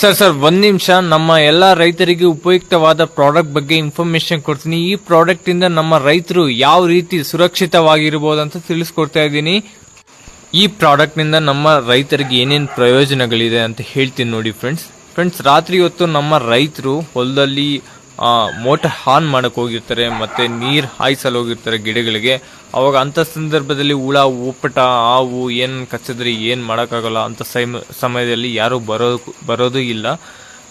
Sir ಒಂದ್ ನಿಮಿಷ, ನಮ್ಮ ಎಲ್ಲಾ ರೈತರಿಗೆ ಉಪಯುಕ್ತವಾದ ಪ್ರಾಡಕ್ಟ್ ಬಗ್ಗೆ ಇನ್ಫಾರ್ಮೇಶನ್ ಕೊಡ್ತೀನಿ. ಈ ಪ್ರಾಡಕ್ಟ್ ಇಂದ ನಮ್ಮ ರೈತರು ಯಾವ ರೀತಿ ಸುರಕ್ಷಿತವಾಗಿರಬಹುದು ಅಂತ ತಿಳಿಸ್ಕೊಡ್ತಾ ಇದ್ದೀನಿ. ಈ ಪ್ರಾಡಕ್ಟ್ ನಿಂದ ನಮ್ಮ ರೈತರಿಗೆ ಏನೇನು ಪ್ರಯೋಜನಗಳಿದೆ ಅಂತ ಹೇಳ್ತೀನಿ ನೋಡಿ ಫ್ರೆಂಡ್ಸ್. ರಾತ್ರಿ ಹೊತ್ತು ನಮ್ಮ ರೈತರು ಹೊಲದಲ್ಲಿ ಮೋಟರ್ ಆನ್ ಮಾಡಕ್ ಹೋಗಿರ್ತಾರೆ, ಮತ್ತೆ ನೀರ್ ಹಾಯಿಸಲು ಹೋಗಿರ್ತಾರೆ ಗಿಡಗಳಿಗೆ. ಅವಾಗ ಅಂತ ಸಂದರ್ಭದಲ್ಲಿ ಹುಳ ಉಪ್ಪಟ ಹಾವು ಏನ್ ಕಚ್ಚಿದ್ರೆ ಏನ್ ಮಾಡೋಕ್ಕಾಗಲ್ಲ. ಅಂತ ಸಮಯದಲ್ಲಿ ಯಾರು ಬರೋದು ಇಲ್ಲ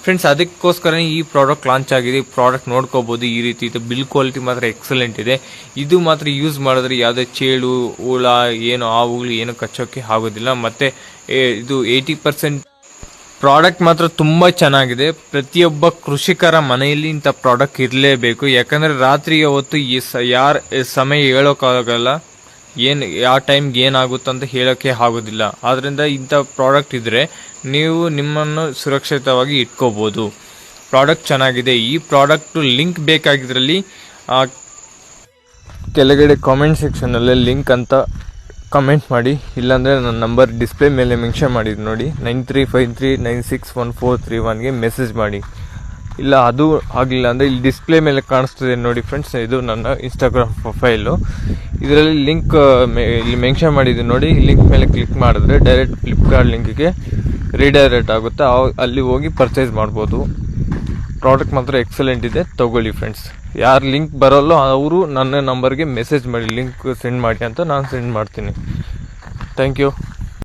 ಫ್ರೆಂಡ್ಸ್. ಅದಕ್ಕೋಸ್ಕರ ಈ ಪ್ರಾಡಕ್ಟ್ ಲಾಂಚ್ ಆಗಿದೆ. ಈ ಪ್ರಾಡಕ್ಟ್ ನೋಡ್ಕೋಬಹುದು. ಈ ರೀತಿ ಇದೆ. ಬಿಲ್ ಕ್ವಾಲಿಟಿ ಮಾತ್ರ ಎಕ್ಸಲೆಂಟ್ ಇದೆ. ಇದು ಮಾತ್ರ ಯೂಸ್ ಮಾಡಿದ್ರೆ ಯಾವುದೇ ಚೇಳು ಹುಳ ಏನು ಹಾವುಗಳು ಏನು ಕಚ್ಚೋಕೆ ಆಗೋದಿಲ್ಲ. ಮತ್ತೆ ಇದು 80% ಪ್ರಾಡಕ್ಟ್ ಮಾತ್ರ ತುಂಬಾ ಚೆನ್ನಾಗಿದೆ. ಪ್ರತಿಯೊಬ್ಬ ಕೃಷಿಕರ ಮನೆಯಲ್ಲಿ ಇಂಥ ಪ್ರಾಡಕ್ಟ್ ಇರಲೇಬೇಕು. ಯಾಕಂದ್ರೆ ರಾತ್ರಿಯ ಹೊತ್ತು ಯಾರ ಸಮಯ ಹೇಳೋಕ್ಕಾಗಲ್ಲ, ಯಾವ ಟೈಮ್ಗೆ ಏನಾಗುತ್ತೆ ಅಂತ ಹೇಳೋಕೆ ಆಗೋದಿಲ್ಲ. ಆದ್ರಿಂದ ಇಂಥ ಪ್ರಾಡಕ್ಟ್ ಇದ್ರೆ ನೀವು ನಿಮ್ಮನ್ನು ಸುರಕ್ಷಿತವಾಗಿ ಇಟ್ಕೋಬಹುದು. ಪ್ರಾಡಕ್ಟ್ ಚೆನ್ನಾಗಿದೆ. ಈ ಪ್ರಾಡಕ್ಟ್ ಲಿಂಕ್ ಬೇಕಾಗಿದ್ರಲ್ಲಿ ಕೆಳಗಡೆ ಕಾಮೆಂಟ್ ಸೆಕ್ಷನ್ ಅಲ್ಲಿ ಲಿಂಕ್ ಅಂತ ಕಮೆಂಟ್ ಮಾಡಿ. ಇಲ್ಲಾಂದರೆ ನನ್ನ ನಂಬರ್ ಡಿಸ್ಪ್ಲೇ ಮೇಲೆ ಮೆನ್ಷನ್ ಮಾಡಿದ್ದು ನೋಡಿ, 9353961431ಗೆ ಮೆಸೇಜ್ ಮಾಡಿ. ಇಲ್ಲ ಅದು ಆಗಲಿಲ್ಲ ಅಂದರೆ ಇಲ್ಲಿ ಡಿಸ್ಪ್ಲೇ ಮೇಲೆ ಕಾಣಿಸ್ತದೆ ನೋಡಿ ಫ್ರೆಂಡ್ಸ್, ಇದು ನನ್ನ ಇನ್ಸ್ಟಾಗ್ರಾಮ್ ಪ್ರೊಫೈಲು. ಇದರಲ್ಲಿ ಲಿಂಕ್ ಇಲ್ಲಿ ಮೆನ್ಷನ್ ಮಾಡಿದ್ದು ನೋಡಿ. ಈ ಲಿಂಕ್ ಮೇಲೆ ಕ್ಲಿಕ್ ಮಾಡಿದ್ರೆ ಡೈರೆಕ್ಟ್ ಫ್ಲಿಪ್ಕಾರ್ಟ್ ಲಿಂಕ್ಗೆ ರೀಡೈರೆಕ್ಟ್ ಆಗುತ್ತೆ. ಅಲ್ಲಿ ಹೋಗಿ ಪರ್ಚೇಸ್ ಮಾಡ್ಬೋದು. ಪ್ರಾಡಕ್ಟ್ ಮಾತ್ರ ಎಕ್ಸಲೆಂಟ್ ಇದೆ, ತಗೊಳ್ಳಿ ಫ್ರೆಂಡ್ಸ್. ಯಾರು ಲಿಂಕ್ ಬರೋಲ್ಲೋ ಅವರು ನನ್ನ ನಂಬರ್ಗೆ ಮೆಸೇಜ್ ಮಾಡಿ, ಲಿಂಕ್ ಸೆಂಡ್ ಮಾಡಿ ಅಂತ ನಾನು ಸೆಂಡ್ ಮಾಡ್ತೀನಿ. Thank you.